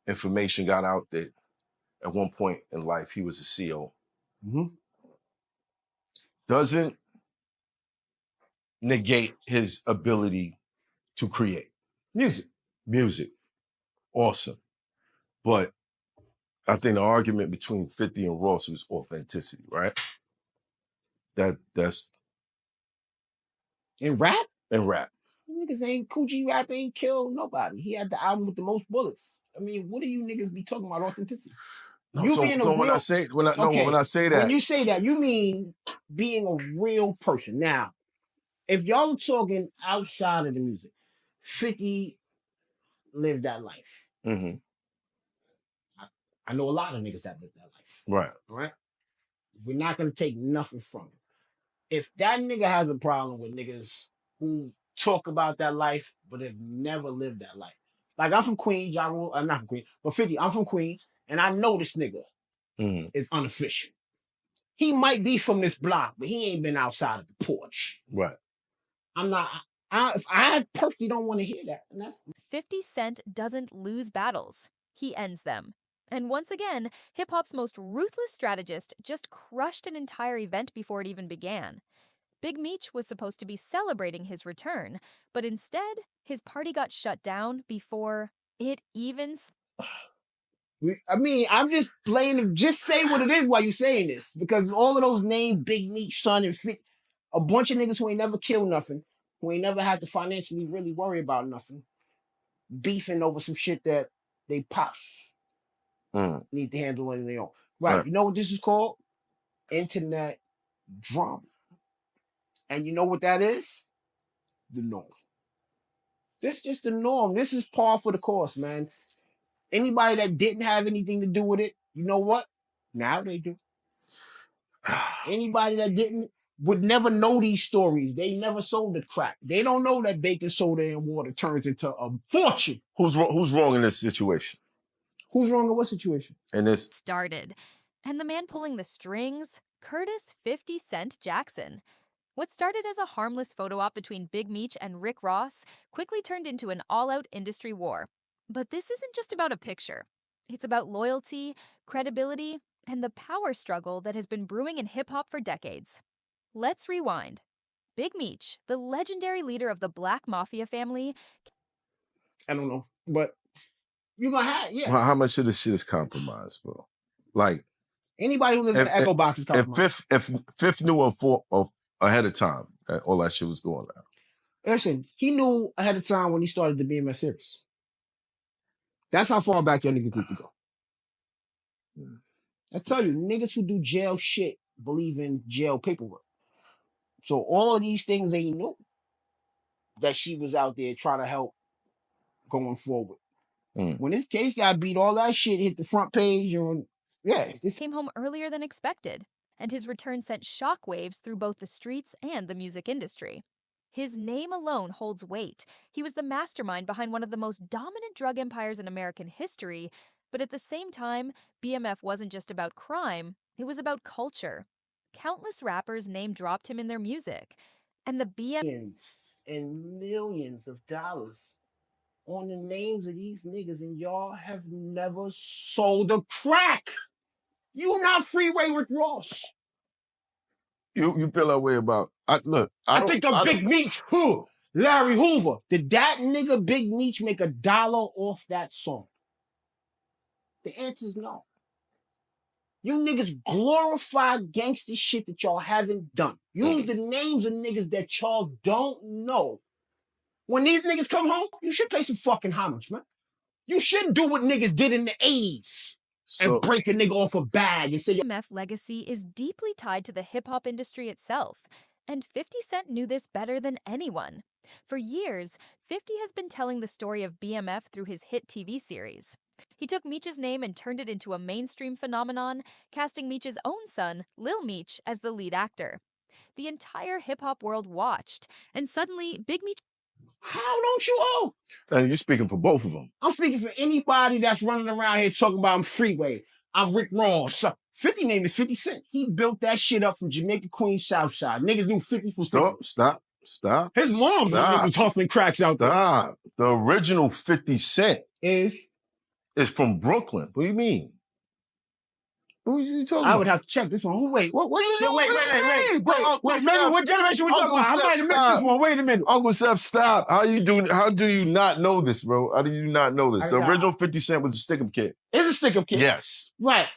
information got out that at one point in life he was a CO. Doesn't negate his ability to create music. Awesome. But I think the argument between 50 and Ross was authenticity, right? That's in rap. Niggas ain't Coogee Rap ain't killed nobody. He had the album with the most bullets. I mean, what do you niggas be talking about authenticity? No, when I say that, when you say that, you mean being a real person. Now, if y'all are talking outside of the music, 50 lived that life. Mm-hmm. I know a lot of niggas that live that life. Right. Right. We're not gonna take nothing from him. If that nigga has a problem with niggas who talk about that life but have never lived that life, like I'm from Queens, y'all. I'm not from Queens, but 50. I'm from Queens, and I know this nigga is unofficial. He might be from this block, but he ain't been outside of the porch. Right. I personally don't want to hear that. And that's 50 Cent doesn't lose battles. He ends them. And once again, hip-hop's most ruthless strategist just crushed an entire event before it even began. Big Meech was supposed to be celebrating his return, but instead, his party got shut down before it even... I'm just blaming. Just say what it is while you're saying this, because all of those names, Big Meech, Son, and Fit, a bunch of niggas who ain't never killed nothing, who ain't never had to financially really worry about nothing, beefing over some shit that they pops need to handle on their own. Right? You know what this is called? Internet drama. And you know what that is? The norm. This is just the norm. This is par for the course, man. Anybody that didn't have anything to do with it, you know what? Now they do. Anybody that didn't would never know these stories. They never sold the crack. They don't know that baking soda and water turns into a fortune. Who's wrong in this situation? Who's wrong in what situation? And this started. And the man pulling the strings, Curtis 50 Cent Jackson. What started as a harmless photo op between Big Meech and Rick Ross quickly turned into an all-out industry war. But this isn't just about a picture. It's about loyalty, credibility, and the power struggle that has been brewing in hip-hop for decades. Let's rewind. Big Meech, the legendary leader of the Black Mafia family... I don't know, but you're gonna have, yeah. How much of this shit is compromised, bro? Like, anybody who lives in the Echo Box is compromised. If Fifth knew ahead of time that all that shit was going on. Listen, he knew ahead of time when he started the BMS series. That's how far back your niggas need to go. I tell you, niggas who do jail shit believe in jail paperwork. So all of these things they knew that she was out there trying to help going forward. When this case got beat, all that shit hit the front page. This came home earlier than expected, and his return sent shockwaves through both the streets and the music industry. His name alone holds weight. He was the mastermind behind one of the most dominant drug empires in American history, but at the same time, BMF wasn't just about crime, it was about culture. Countless rappers name-dropped him in their music, and the BMF... and millions of dollars on the names of these niggas, and y'all have never sold a crack. You not Freeway Rick Ross. You feel that way about... I think of Big Meech, Larry Hoover. Did that nigga Big Meech make $1 off that song? The answer is no. You niggas glorify gangster shit that y'all haven't done. Use the names of niggas that y'all don't know. When these niggas come home, you should pay some fucking homage, man. You shouldn't do what niggas did in the 80s and break a nigga off a bag and say... BMF legacy is deeply tied to the hip-hop industry itself, and 50 Cent knew this better than anyone. For years, 50 has been telling the story of BMF through his hit TV series. He took Meech's name and turned it into a mainstream phenomenon, casting Meech's own son, Lil Meech, as the lead actor. The entire hip-hop world watched, and suddenly, Big Meech... How don't you all? And you're speaking for both of them. I'm speaking for anybody that's running around here talking about I'm Freeway, I'm Rick Ross. 50 name is 50 Cent. He built that shit up from Jamaica, Queens, Southside. Niggas knew 50 for 50. Stop. His mom was hustling cracks out there. Stop. The original 50 Cent is It's from Brooklyn. What do you mean? What are you talking about? I would have to check this one. Wait. What you doing? Wait. Maybe what generation we talking about? I might have missed this one. Wait a minute. Uncle Seth, stop. How do you not know this, bro? How do you not know this? The original 50 Cent was a stick-up kid. It's a stick-up kid? Yes. Right.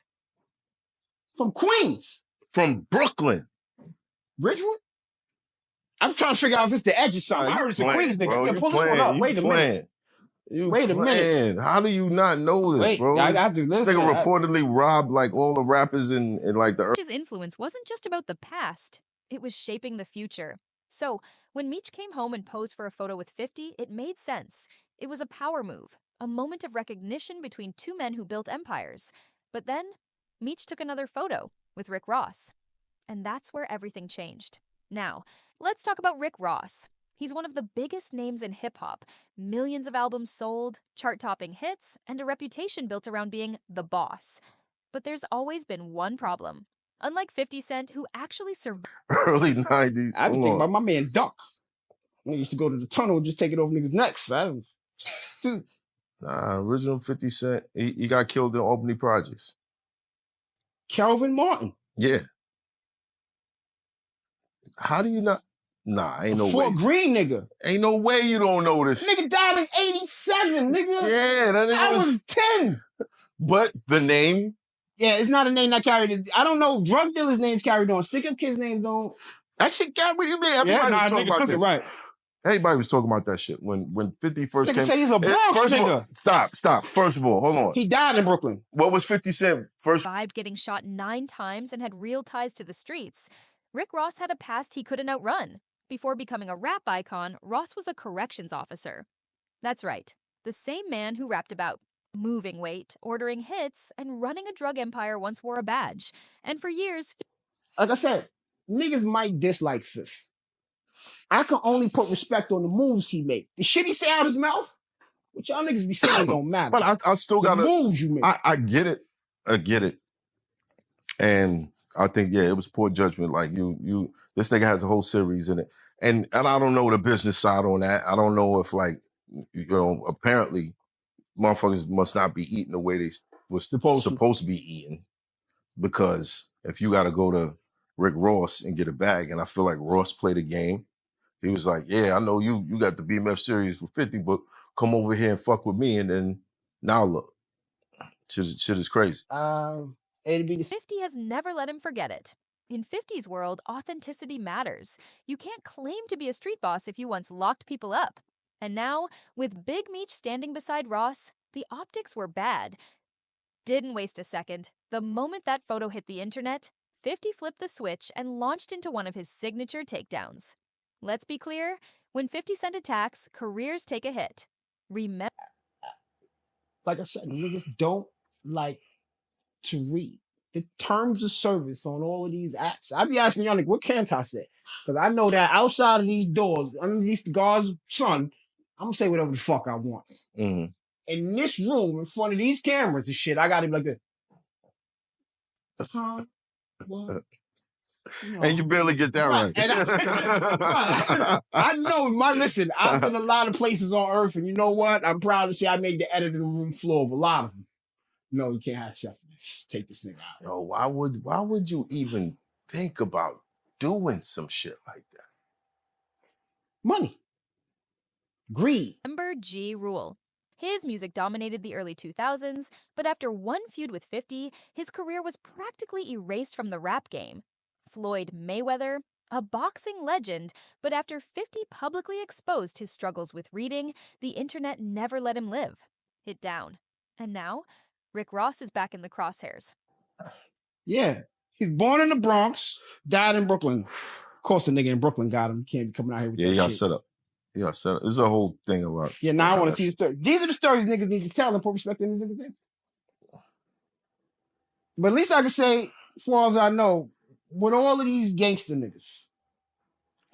From Queens. From Brooklyn. Ridgewood? I'm trying to figure out if it's the edge or something. I heard it's the Queens nigga. Yeah, pull this one up. Wait a minute. Wait a minute. How do you not know this, bro? I got to listen. This nigga reportedly robbed like all the rappers in like the... His influence wasn't just about the past. It was shaping the future. So, when Meech came home and posed for a photo with 50, it made sense. It was a power move, a moment of recognition between two men who built empires. But then, Meech took another photo with Rick Ross. And that's where everything changed. Now, let's talk about Rick Ross. He's one of the biggest names in hip-hop. Millions of albums sold, chart-topping hits, and a reputation built around being the boss. But there's always been one problem. Unlike 50 Cent, who actually survived early 90s. I've been thinking about my man Duck. I used to go to the tunnel and just take it over niggas' necks. Original 50 Cent, he got killed in Albany Projects. Calvin Martin. Yeah. How do you not? Nah, ain't no way. Fort Greene nigga. Ain't no way you don't know this. Nigga died in 87, nigga. Yeah, that nigga I was 10. But the name? Yeah, it's not a name that carried. I don't know if drug dealers' names carried on. Stick-up kids' names don't. That shit carried. What do you mean? Everybody was talking about this. Right. Everybody was talking about that shit when 50 first came. Said he's a Bronx nigga. Stop. First of all, hold on. He died in Brooklyn. What was 50 Cent first? Survived getting shot 9 times and had real ties to the streets. Rick Ross had a past he couldn't outrun. Before becoming a rap icon, Ross was a corrections officer. That's right, the same man who rapped about moving weight, ordering hits, and running a drug empire once wore a badge. And for years... Like I said, niggas might dislike Fifth. I can only put respect on the moves he make. The shit he say out his mouth, what y'all niggas be saying don't matter. But I still got the moves you make. I get it. And I think, yeah, it was poor judgment. Like this nigga has a whole series in it. And I don't know the business side on that. I don't know if apparently motherfuckers must not be eating the way they was supposed to be eating. Because if you got to go to Rick Ross and get a bag, and I feel like Ross played a game. He was like, yeah, I know you got the BMF series with 50, but come over here and fuck with me. And then now look, shit is crazy. 50 has never let him forget it. In 50's world, authenticity matters. You can't claim to be a street boss if you once locked people up. And now, with Big Meech standing beside Ross, the optics were bad. Didn't waste a second. The moment that photo hit the internet, 50 flipped the switch and launched into one of his signature takedowns. Let's be clear, when 50 Cent attacks, careers take a hit. Remember... Like I said, niggas don't like to read the terms of service on all of these apps. I be asking y'all, like, what can't I say? Because I know that outside of these doors, underneath the God's sun, I'm going to say whatever the fuck I want. Mm-hmm. In this room, in front of these cameras and shit, I got to be like this. Huh? What? And you barely get that right. I know, listen, I've been a lot of places on earth, and you know what? I'm proud to say I made the editing room floor of a lot of them. No, you can't have selfishness. Take this nigga out. Yo, why would you even think about doing some shit like that? Money. Greed. Remember G Rule. His music dominated the early 2000s, but after one feud with 50, his career was practically erased from the rap game. Floyd Mayweather, a boxing legend, but after 50 publicly exposed his struggles with reading, the internet never let him live. Hit down. And now, Rick Ross is back in the crosshairs. Yeah. He's born in the Bronx, died in Brooklyn. Of course, the nigga in Brooklyn got him. He can't be coming out here with that shit. Yeah, he got set up. There's a whole thing about... Yeah, now I want to see the story. These are the stories niggas need to tell and put respect in these things. But at least I can say, as far as I know, with all of these gangster niggas,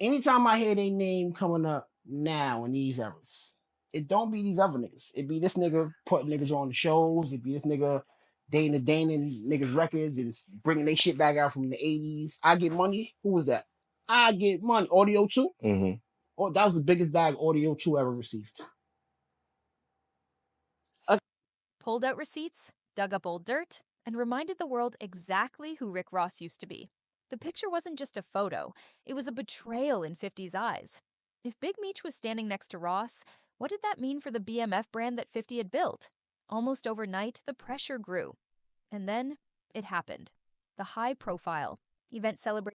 anytime I hear their name coming up now in these eras, it don't be these other niggas. It be this nigga putting niggas on the shows. It be this nigga Dana niggas records and bringing their shit back out from the 80s. I Get Money. Who was that? I Get Money. Audio 2. Mm-hmm. Oh, that was the biggest bag Audio 2 ever received. pulled out receipts, dug up old dirt, and reminded the world exactly who Rick Ross used to be. The picture wasn't just a photo, it was a betrayal in 50's eyes. If Big Meech was standing next to Ross, what did that mean for the BMF brand that 50 had built? Almost overnight, the pressure grew. And then it happened. The high-profile event celebrated